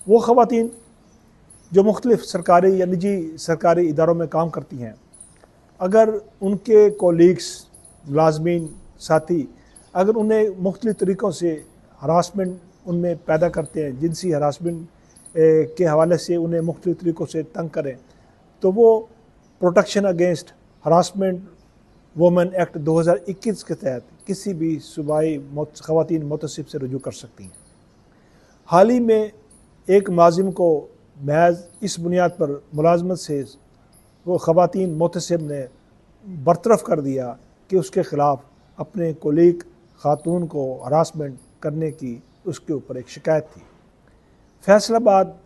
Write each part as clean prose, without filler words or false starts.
वो ख़वातीन जो मुख्तलिफ़ सरकारी या निजी सरकारी इदारों में काम करती हैं, अगर उनके कोलीग्स, मुलाजमीन, साथी अगर उन्हें मुख्तलिफ़ तरीक़ों से हरासमेंट उनमें पैदा करते हैं, जिनसी हरासमेंट के हवाले से उन्हें मुख्तलिफ़ तरीक़ों से तंग करें, तो वो protection against harassment women act 2021 के तहत किसी भी सूबाई ख़वातीन मुतसिब से रुजू कर सकती हैं। हाल ही में एक मुलाजिम को महज इस बुनियाद पर मुलाजमत से वो ख़वातीन मुतसिब ने बरतरफ कर दिया कि उसके ख़िलाफ़ अपने कोलीग ख़ातून को हरासमेंट करने की उसके ऊपर एक शिकायत थी। फैसलाबाद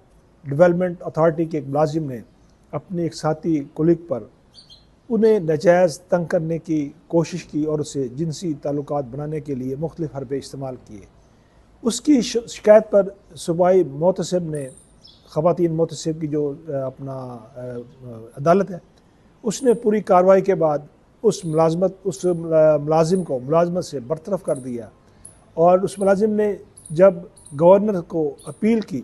डेवलपमेंट अथॉरिटी के एक मुलाजिम ने अपने एक साथी कोलीग पर उन्हें नाजायज़ तंग करने की कोशिश की और उसे जिनसी ताल्लुकात बनाने के लिए मुख्तलिफ़ हरबे इस्तेमाल किए। उसकी शिकायत पर सूबाई मुतसिब ने, ख़वातीन मुतसिब की जो अपना अदालत है, उसने पूरी कार्रवाई के बाद उस मुलाजिम को मुलाजमत से बरतरफ कर दिया। और उस मुलाजिम ने जब गवर्नर को अपील की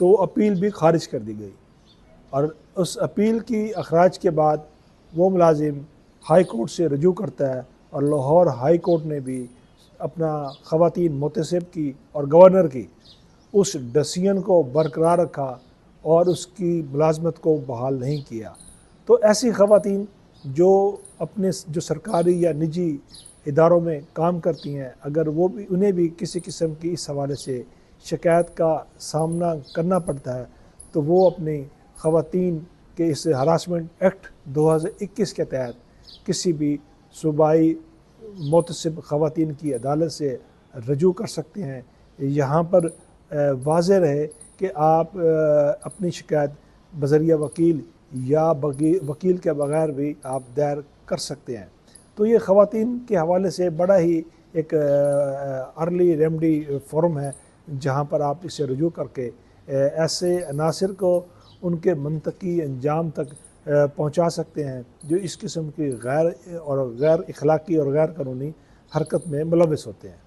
तो अपील भी खारिज कर दी गई, और उस अपील की अखराज के बाद वो मुलाजिम हाई कोर्ट से रुजू करता है, और लाहौर हाई कोर्ट ने भी अपना ख़वातीन मुतसिब की और गवर्नर की उस डिसीजन को बरकरार रखा और उसकी मुलाजमत को बहाल नहीं किया। तो ऐसी ख़वातीन जो अपने जो सरकारी या निजी इदारों में काम करती हैं, अगर वो भी उन्हें भी किसी किस्म की इस हवाले से शिकायत का सामना करना पड़ता है, तो वो अपनी ख़वातीन के इस हरासमेंट एक्ट 2021 के तहत किसी भी सूबाई मुतसिब ख़वातीन की अदालत से रजू कर सकते हैं। यहाँ पर वाज़ेह रहे कि आप अपनी शिकायत बज़रिया वकील या वकील के बग़ैर भी आप दायर कर सकते हैं। तो ये ख़वातीन के हवाले से बड़ा ही एक अर्ली रेमडी फ़ोरम है, जहाँ पर आप इसे रुजू करके ऐसे अनासिर को उनके मंतकी अंजाम तक पहुँचा सकते हैं जो इस किस्म की गैर अखलाकी और गैर कानूनी हरकत में मुलव्वस होते हैं।